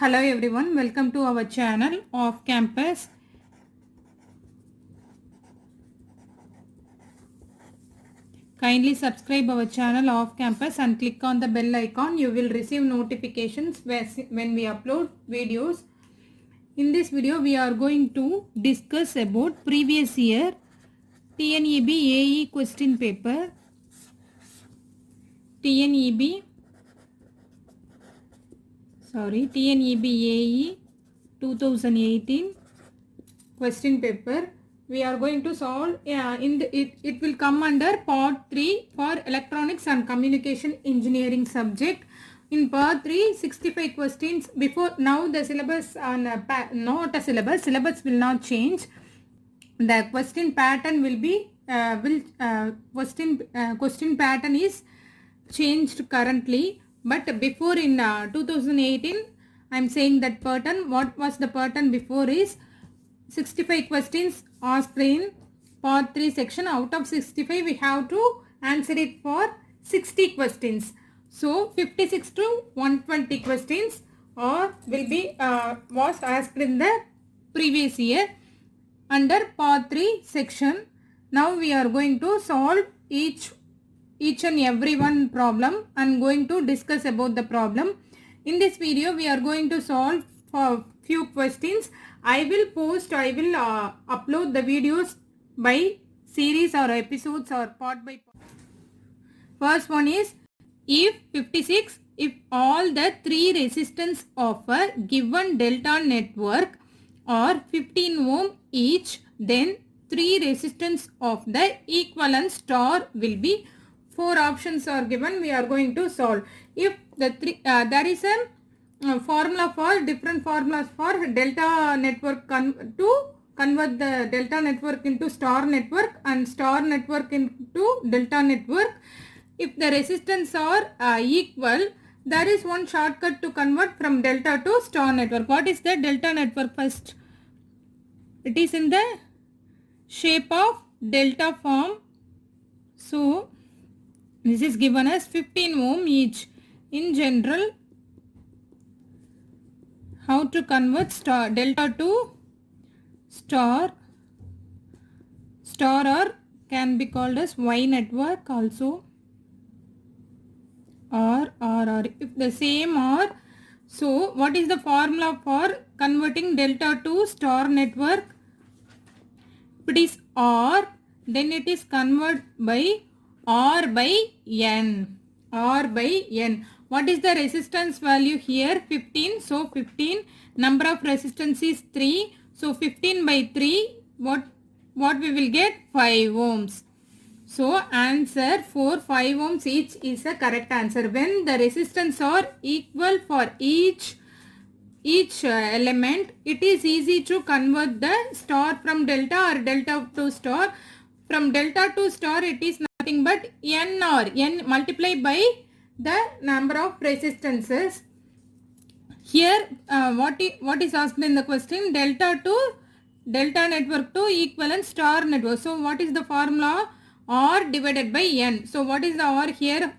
Hello everyone, welcome to our channel Off Campus. Kindly subscribe our channel Off Campus and click on the bell icon. You will receive notifications when we upload videos. In this video, we are going to discuss about previous year TNEB AE question paper. TNEB AE 2018 question paper. We are going to solve it will come under part 3 for electronics and communication engineering subject. In part 3, 65 questions. Before now the syllabus not a syllabus will not change. The question pattern will be question pattern is changed currently, but before in 2018 I am saying that pattern. What was the pattern before is 65 questions asked in part 3 section. Out of 65 we have to answer it for 60 questions. So 56 to 120 questions or will be was asked in the previous year under part 3 section. Now we are going to solve each and every one problem and going to discuss about the problem. In this video we are going to solve for few questions. I will upload the videos by series or episodes or part by part. First one is if 56, if all the three resistance of a given delta network are 15 ohm each, then three resistance of the equivalent star will be. Four options are given. We are going to solve. If the there is a formula for different formulas for delta network to convert the delta network into star network and star network into delta network. If the resistance are equal, there is one shortcut to convert from delta to star network. What is the delta network first? It is in the shape of delta form. So this is given as 15 ohm each. In general, how to convert delta to star or can be called as Y network also, or if the same or. So what is the formula for converting delta to star network? If it is R, then it is converted by R by N. R by N. What is the resistance value here? 15. So 15. Number of resistance is 3. So 15 by 3. What we will get? 5 ohms. So answer for 5 ohms each is a correct answer. When the resistance are equal for each element, it is easy to convert the star from delta or delta to star. From delta to star it is nothing but N multiplied by the number of resistances. Here what is asked in the question? Delta network to equivalent star network. So what is the formula? R divided by N. So what is the R here?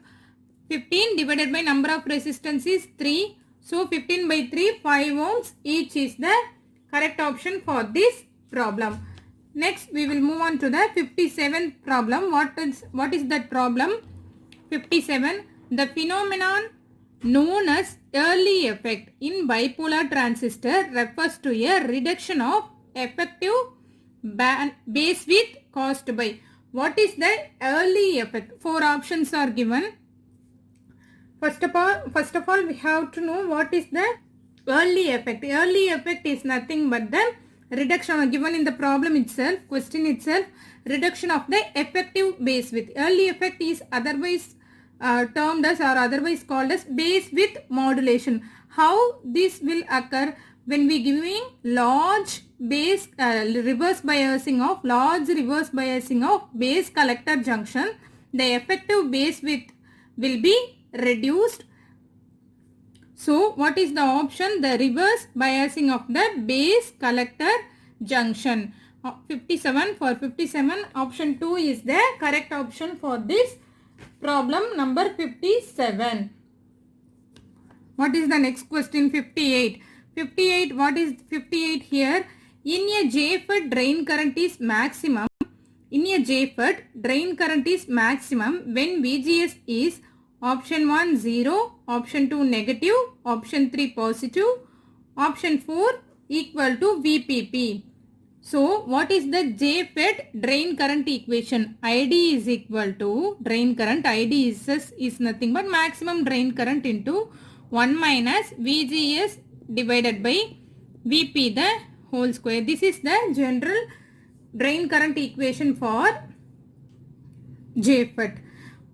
15 divided by number of resistance is 3. So 15 by 3, 5 ohms each is the correct option for this problem. Next we will move on to the 57th problem. What is that problem? 57. The phenomenon known as early effect in bipolar transistor refers to a reduction of effective base width caused by. What is the early effect? Four options are given. First of all, we have to know what is the early effect. Early effect is nothing but the reduction given in the problem itself, question itself, reduction of the effective base width. Early effect is otherwise termed as or otherwise called as base width modulation. How this will occur? When we giving large reverse biasing of base collector junction, the effective base width will be reduced. So what is the option? The reverse biasing of the base collector junction. 57. For 57, option 2 is the correct option for this problem number 57. What is the next question? 58. 58, what is 58 here? In a JFET, drain current is maximum. In a JFET, drain current is maximum when VGS is option 1 0, option 2 negative, option 3 positive, option 4 equal to VPP. So, what is the JFET drain current equation? ID is equal to drain current. ID is nothing but maximum drain current into 1 minus VGS divided by VP the whole square. This is the general drain current equation for JFET.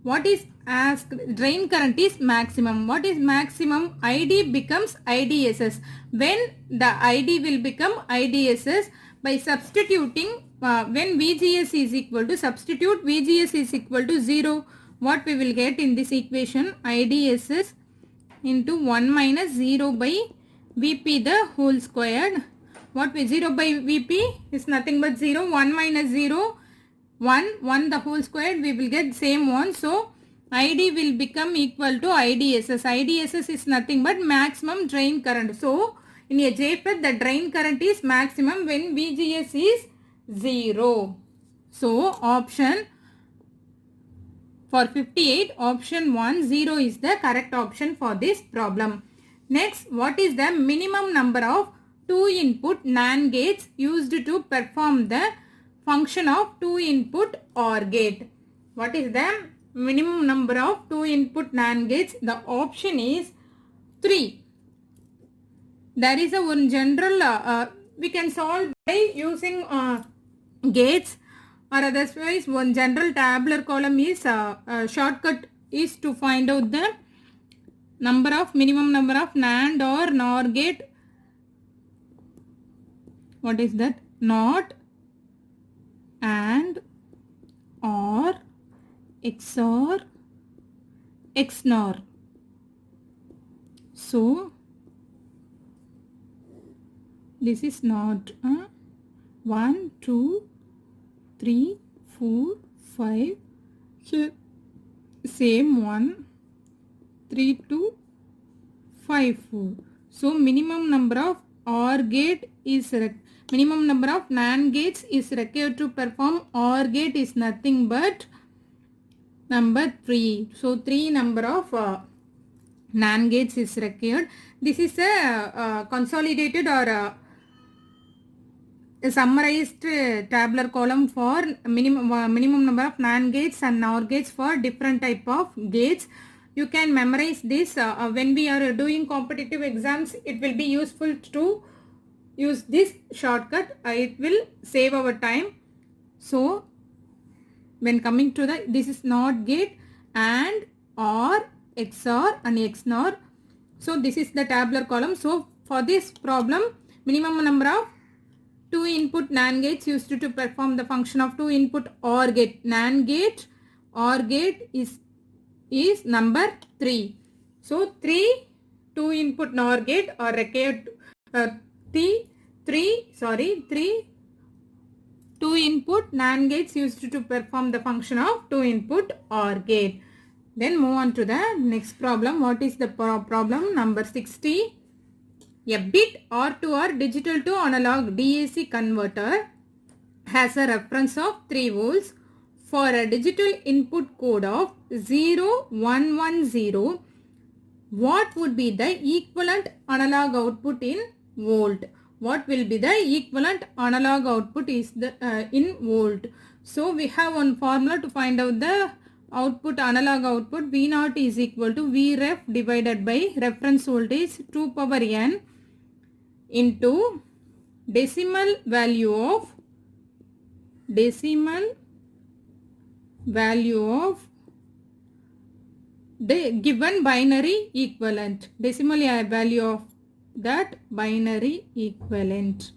What is asked? Drain current is maximum. What is maximum? ID becomes IDSS. When the ID will become IDSS? By substituting when VGS is equal to, substitute VGS is equal to 0. What we will get in this equation? IDSS into 1 minus 0 by VP the whole squared. What we 0 by VP is nothing but 0. 1 minus 0, 1 the whole squared, we will get same one. So ID will become equal to IDSS. IDSS is nothing but maximum drain current. So in a JFET, the drain current is maximum when VGS is 0. So option for 58, option 1 0 is the correct option for this problem. Next, what is the minimum number of 2 input NAND gates used to perform the function of 2 input OR gate? What is the minimum number of 2 input NAND gates? The option is 3. There is a one general, we can solve by using gates, or otherwise one general tabular column is shortcut is to find out the minimum number of NAND or NOR gate. What is that? NOT, AND, OR, XOR, XNOR. So this is not 1, 2, 3, 4, 5. Here same 1, 3, 2, 5, 4. So minimum number of OR gate is minimum number of NAND gates is required to perform OR gate is nothing but number 3. So 3 number of NAND gates is required. This is a consolidated or a summarized tabular column for minimum number of NAND gates and NOR gates for different type of gates. You can memorize this when we are doing competitive exams. It will be useful to use this shortcut. It will save our time. So when coming to this is NOT gate and OR, XOR and XNOR. So this is the tabular column. So for this problem, minimum number of 2 input NAND gates used to perform the function of 2 input OR gate. NAND gate, OR gate is number 3. So 3 2 input NOR gate are required. 3 2 input NAND gates used to perform the function of 2 input OR gate. Then move on to the next problem. What is the problem? Number 60. A bit R2R digital to analog DAC converter has a reference of 3 volts. For a digital input code of 0110, what would be the equivalent analog output in volt? What will be the equivalent analog output is the in volt? So we have one formula to find out the output, analog output. V0 is equal to Vref divided by reference voltage 2 power n into decimal value of the given binary equivalent. Decimal value of that binary equivalent.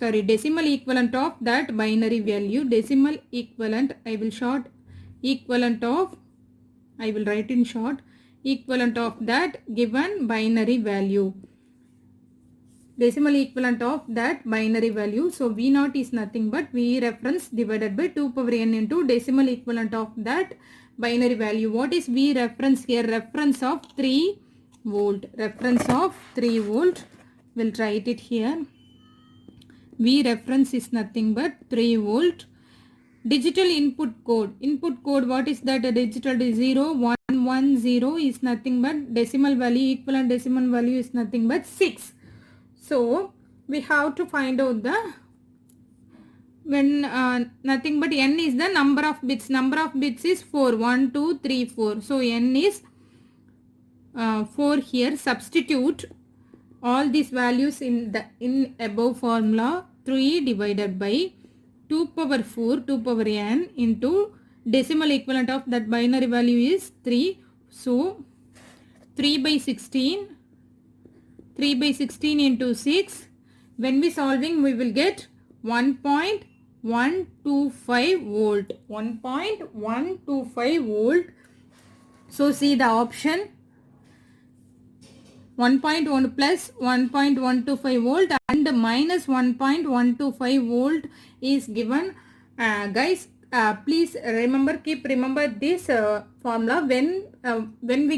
Decimal equivalent of that binary value. Decimal equivalent, I will short equivalent of, I will write in short, equivalent of that given binary value. Decimal equivalent of that binary value. So V0 is nothing but V reference divided by 2 power n into decimal equivalent of that binary value. What is V reference here? Reference of 3 volt. Reference of 3 volt. We'll write it here. V reference is nothing but 3 volt. Digital input code. Input code, what is that? A digital 0, 1, 1, 0 is nothing but decimal value. Equivalent decimal value is nothing but 6. So, we have to find out the when nothing but n is the number of bits. Number of bits is 4. 1, 2, 3, 4. So, n is 4 here. Substitute all these values in above formula. 3 divided by 2 power 4, 2 power n into decimal equivalent of that binary value is 3. So, 3 by 16. 3 by 16 into 6. When we solving, we will get 1.125 volt. 1.125 volt. So, see the option. 1.1 plus 1.125 volt and minus 1.125 volt is given. Guys, please keep remember this formula when we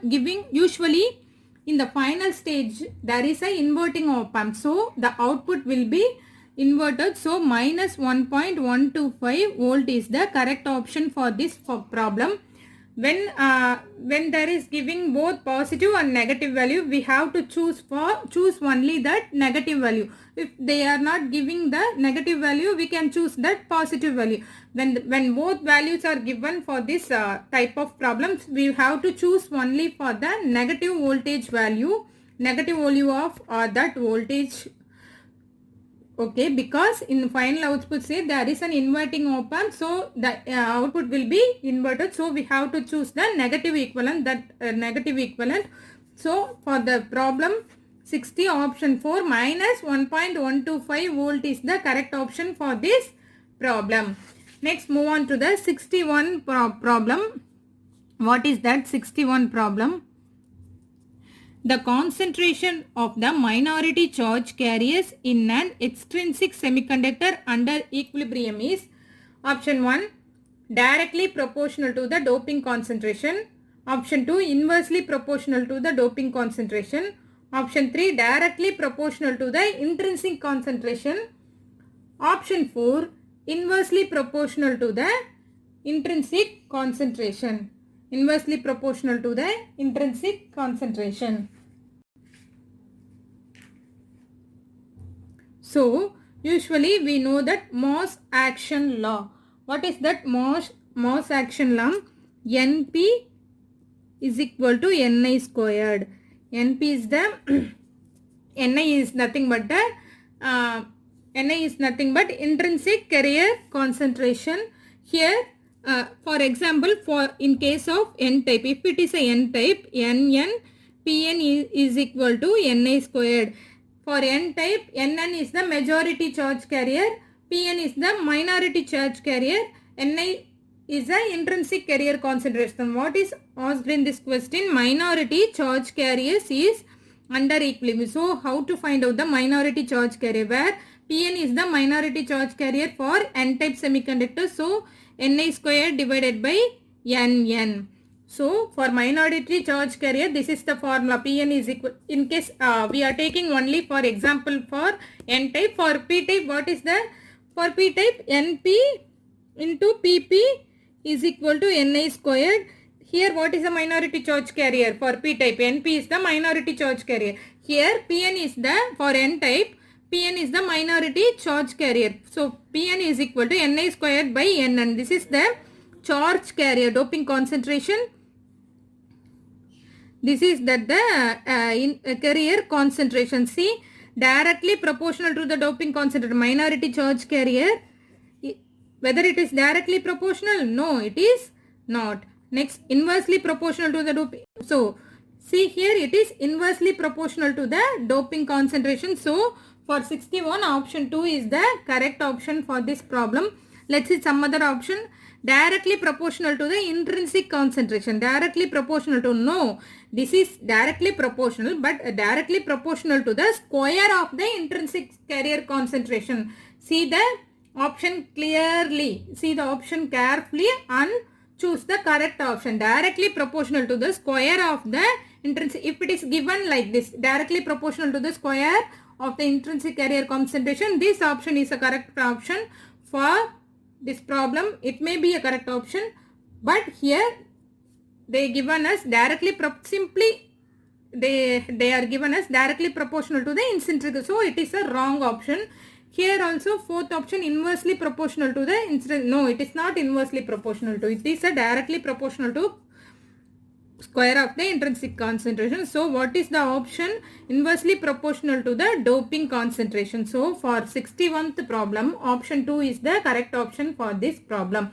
giving usually in the final stage there is a inverting op amp, so the output will be inverted. So minus 1.125 volt is the correct option for this problem. When there is giving both positive and negative value, we have to choose only that negative value. If they are not giving the negative value, we can choose that positive value. When both values are given for this type of problems, we have to choose only for the negative voltage value, negative value of that voltage. Okay, because in the final output say there is an inverting op amp, so the output will be inverted. So we have to choose the negative equivalent, negative equivalent. So for the problem 60, option 4 minus 1.125 volt is the correct option for this problem. Next, move on to the 61 problem. What is that 61 problem? The concentration of the minority charge carriers in an extrinsic semiconductor under equilibrium is option 1 directly proportional to the doping concentration, option 2 inversely proportional to the doping concentration, option 3 directly proportional to the intrinsic concentration, option 4 inversely proportional to the intrinsic concentration. Inversely proportional to the intrinsic concentration. So, usually we know that Morse action law. What is that Morse action law? NP is equal to Ni squared. NP is the Ni is nothing but the Ni is nothing but intrinsic carrier concentration. Here, for example, in case of n type, if it is a n type, Nn Pn is equal to Ni squared. For n type, Nn is the majority charge carrier, Pn is the minority charge carrier, Ni is the intrinsic carrier concentration. What is asked in this question? Minority charge carriers is under equilibrium. So, how to find out the minority charge carrier? Where Pn is the minority charge carrier for n type semiconductor. So, Ni squared divided by Nn. So, for minority charge carrier, this is the formula. Pn is equal, in case we are taking only for example for n type. For p type, what is the, for p type, Np into Pp is equal to Ni squared. Here, what is the minority charge carrier for p type? Np is the minority charge carrier. Here, Pn is the, for n type, Pn is the minority charge carrier. So, Pn is equal to Ni squared by Nn. This is the charge carrier doping concentration. This is that the carrier concentration. See, directly proportional to the doping concentration, minority charge carrier. Whether it is directly proportional? No, it is not. Next, inversely proportional to the doping. So, see here it is inversely proportional to the doping concentration. So, for 61, option 2 is the correct option for this problem. Let's see some other option. Directly proportional to the intrinsic concentration. Directly proportional to, no. This is directly proportional, but directly proportional to the square of the intrinsic carrier concentration. See the option clearly. See the option carefully and choose the correct option. Directly proportional to the square of the intrinsic, if it is given like this, directly proportional to the square of the intrinsic carrier concentration, this option is a correct option for this problem. It may be a correct option, but here they given us directly simply they are given us directly proportional to the intrinsic, so it is a wrong option. Here also fourth option, inversely proportional to the intrinsic. No, it is not inversely proportional to, it is a directly proportional to square of the intrinsic concentration. So what is the option? Inversely proportional to the doping concentration. So for 61st problem, option 2 is the correct option for this problem.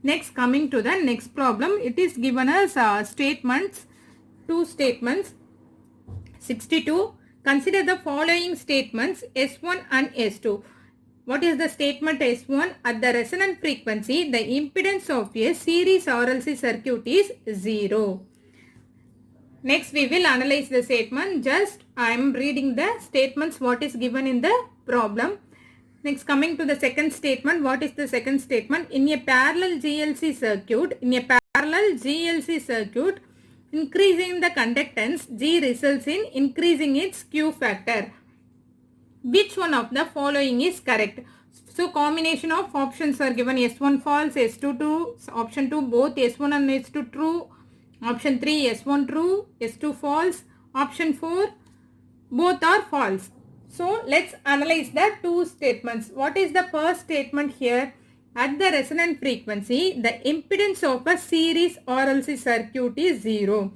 Next, coming to the next problem, it is given as statements, two statements. 62. Consider the following statements S1 and S2. What is the statement S1? At the resonant frequency, the impedance of a series RLC circuit is 0. Next, we will analyze the statement. Just I am reading the statements what is given in the problem. Next, coming to the second statement. What is the second statement? In a parallel GLC circuit, increasing the conductance G results in increasing its Q factor. Which one of the following is correct? So combination of options are given. S1 false, S2 true, option 2 both S1 and S2 true, option 3 S1 true, S2 false, option 4 both are false. So let's analyze the two statements. What is the first statement here? At the resonant frequency, the impedance of a series RLC circuit is 0.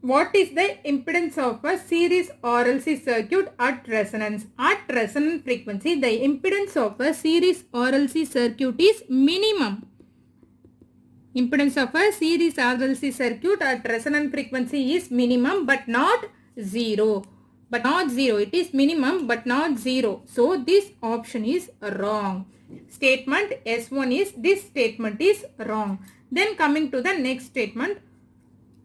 What is the impedance of a series RLC circuit at resonance? At resonant frequency, the impedance of a series RLC circuit is minimum. Impedance of a series RLC circuit at resonant frequency is minimum but not 0. It is minimum but not 0. So this option is wrong. Statement S1 is, this statement is wrong. Then coming to the next statement.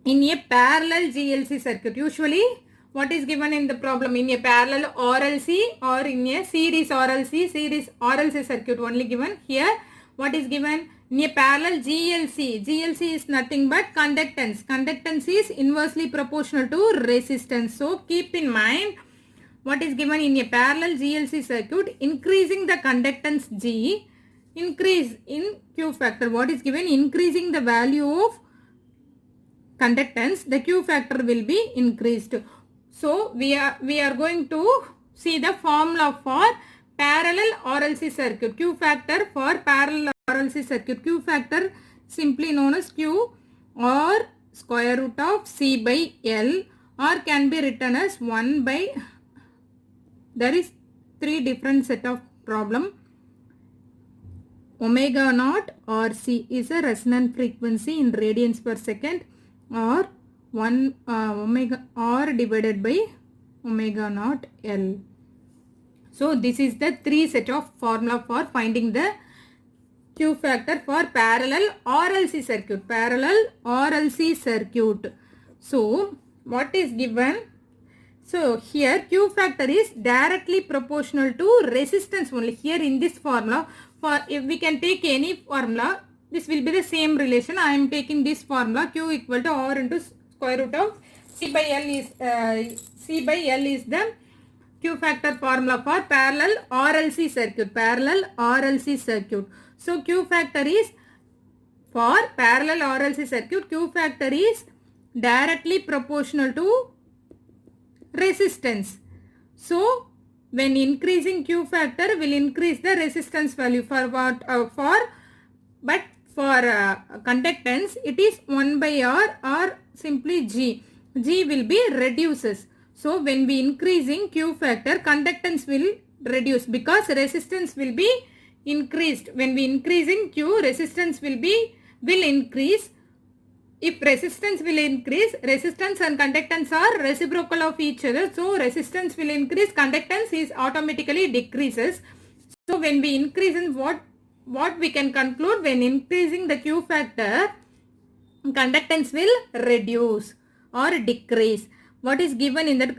In a parallel GLC circuit, usually what is given in the problem? In a parallel RLC or in a series RLC circuit only given. Here what is given? In a parallel GLC is nothing but conductance. Conductance is inversely proportional to resistance. So keep in mind what is given in a parallel GLC circuit, increasing the conductance G, increase in Q factor. What is given? Increasing the value of conductance, the Q factor will be increased. So we are going to see the formula for parallel RLC circuit. Q factor for parallel RLC circuit. Q factor simply known as Q or square root of C by L, or can be written as 1 by, there is three different set of problem. Omega naught or C is a resonant frequency in radians per second, or 1 omega R divided by omega naught L. So this is the three set of formula for finding the Q factor for parallel RLC circuit. So what is given? So here Q factor is directly proportional to resistance only. Here in this formula, for if we can take any formula, this will be the same relation. I am taking this formula, Q equal to R into square root of C by L is the Q factor formula for parallel RLC circuit. So Q factor is, for parallel RLC circuit, Q factor is directly proportional to resistance. So when increasing Q factor will increase the resistance value. For what? But for conductance it is 1 by R or simply G. G will be reduces. So when we increasing Q factor, conductance will reduce because resistance will be increased. When we increasing Q, resistance will increase. If resistance will increase, resistance and conductance are reciprocal of each other. So resistance will increase, conductance is automatically decreases. So when we increase in what we can conclude, when increasing the Q factor, conductance will reduce or decrease. What is given in that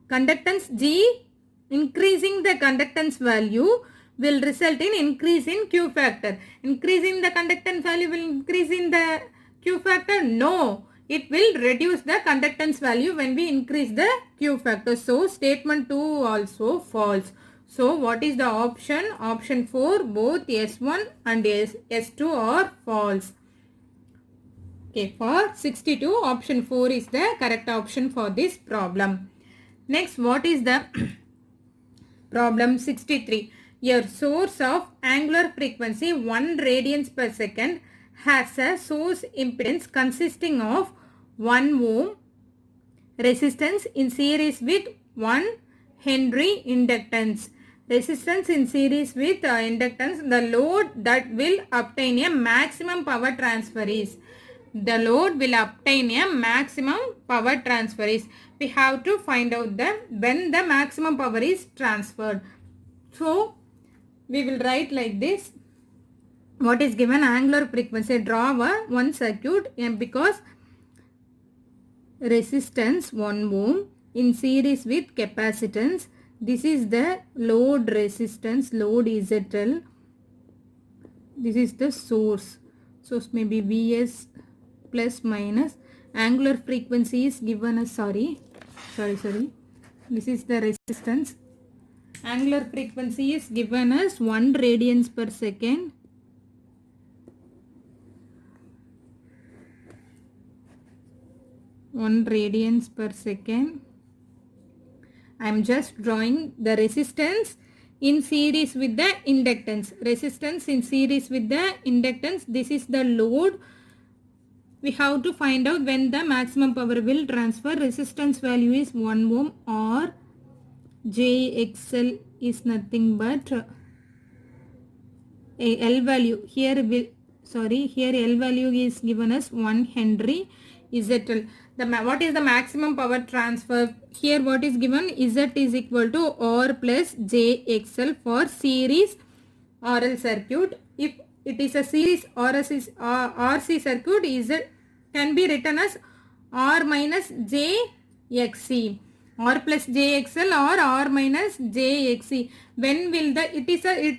conductance G, increasing the conductance value will result in increase in Q factor. Increasing the conductance value will increase in the Q factor? No. it will reduce the conductance value when we increase the Q factor. So statement 2 also false. So what is the option? Option 4, both S1 and S2 are false. Okay, for 62, option 4 is the correct option for this problem. Next, what is the problem 63? Your source of angular frequency 1 radians per second has a source impedance consisting of 1 ohm resistance in series with 1 Henry inductance. Resistance in series with inductance, the load that will obtain a maximum power transfer is. The load will obtain a maximum power transfer is. We have to find out when the maximum power is transferred. So, we will write like this. What is given? Angular frequency. Draw one circuit because resistance 1 ohm in series with capacitance. This is the load resistance, load ZL. This is the source. Source may be Vs plus minus. Angular frequency is given as, sorry. This is the resistance. Angular frequency is given as 1 radians per second. I am just drawing the resistance in series with the inductance. Resistance in series with the inductance. This is the load. We have to find out when the maximum power will transfer. Resistance value is 1 ohm or JXL is nothing but L value. Here L value is given as 1 Henry ZL. What is the maximum power transfer? Here what is given? Z is equal to R plus JXL for series RL circuit. If it is a series RC circuit, Z can be written as R minus JXC. R plus JXL or R minus JXC. When will it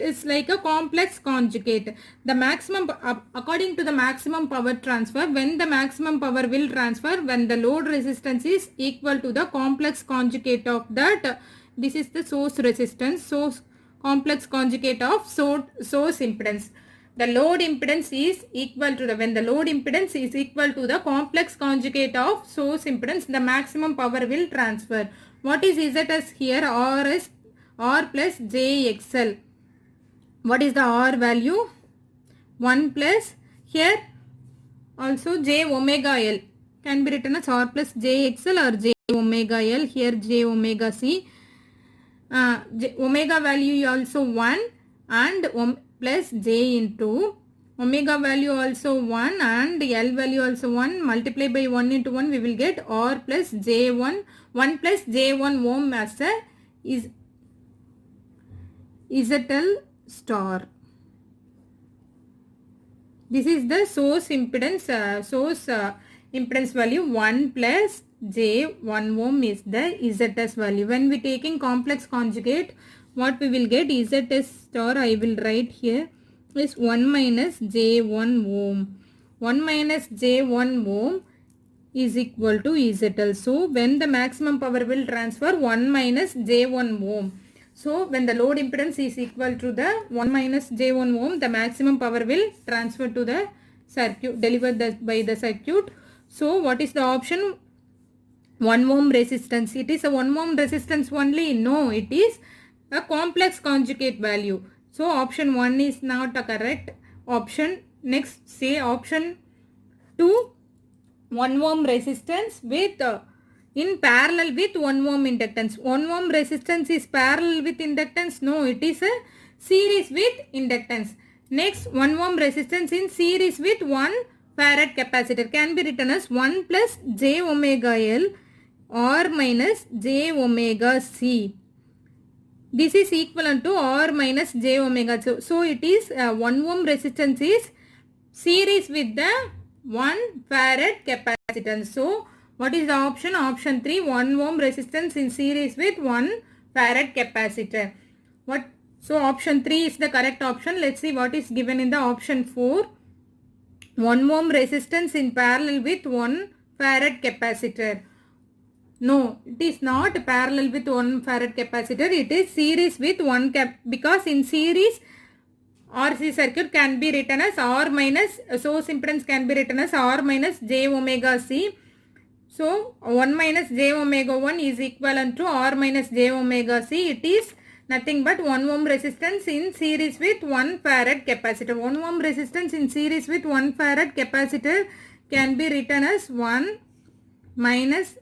is like a complex conjugate. The maximum, according to the maximum power transfer, when the maximum power will transfer, when the load resistance is equal to the complex conjugate of that. This is the source resistance, source complex conjugate of source impedance. The load impedance is equal to when the load impedance is equal to the complex conjugate of source impedance, the maximum power will transfer. What is ZS here? R plus JXL. What is the R value? 1 plus, here also J omega L can be written as R plus JXL or J omega L. Here J omega C. Omega value also 1 and plus J into omega value also 1 and L value also 1. Multiply by 1 into 1, we will get R plus J1, 1 plus J1 ohm as a is ZL star. This is the source impedance, impedance value 1 plus J1 ohm is the ZS value. When we taking complex conjugate, what we will get? ZS star, I will write here, is 1 minus J1 ohm. 1 minus J1 ohm is equal to ZL. So, when the maximum power will transfer, 1 minus J1 ohm. So, when the load impedance is equal to the 1 minus J1 ohm, the maximum power will transfer to the circuit, delivered by the circuit. So, what is the option? 1 ohm resistance. It is a 1 ohm resistance only? No, it is a complex conjugate value. So, option 1 is not a correct option. Next, say option 2, 1 ohm resistance with in parallel with 1 ohm inductance. 1 ohm resistance is parallel with inductance? No, it is a series with inductance. Next, 1 ohm resistance in series with 1 farad capacitor can be written as 1 plus J omega L or minus J omega C. This is equivalent to R minus J omega. So it is 1 ohm resistance is series with the 1 farad capacitance. So what is the option? Option 3, 1 ohm resistance in series with 1 farad capacitor. So option 3 is the correct option. Let's see what is given in the option 4. 1 ohm resistance in parallel with 1 farad capacitor. No, it is not parallel with 1 farad capacitor. It is series with 1 because in series RC circuit can be written as R minus source impedance can be written as R minus j omega C. So 1 minus j omega 1 is equivalent to R minus j omega C. It is nothing but 1 ohm resistance in series with 1 farad capacitor. 1 ohm resistance in series with 1 farad capacitor can be written as 1 minus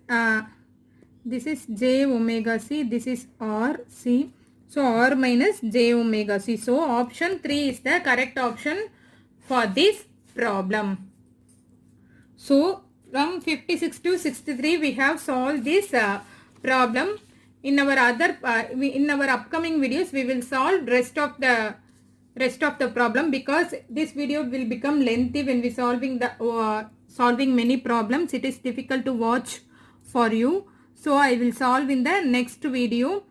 this is j omega C, this is R C. So R minus j omega C. So option 3 is the correct option for this problem. So from 56 to 63 we have solved this problem. In our in our upcoming videos we will solve rest of the problem, because this video will become lengthy when we solving many problems. It is difficult to watch for you. So I will solve in the next video.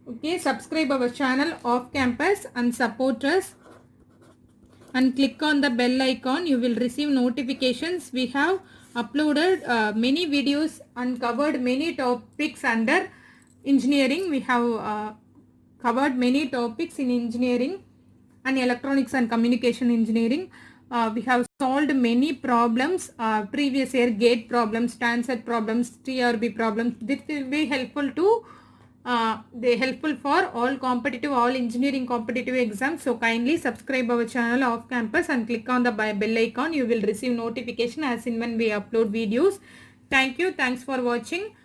Okay, subscribe our channel Off Campus and support us, and click on the bell icon. You will receive notifications. We have uploaded many videos and covered many topics under engineering. We have covered many topics in engineering and electronics and communication engineering. We have solved many problems, previous year gate problems, Stansted problems, TRB problems. This will be helpful to they helpful for all engineering competitive exams. So kindly subscribe our channel Off Campus and click on the bell icon. You will receive notification as in when we upload videos. Thank you. Thanks for watching.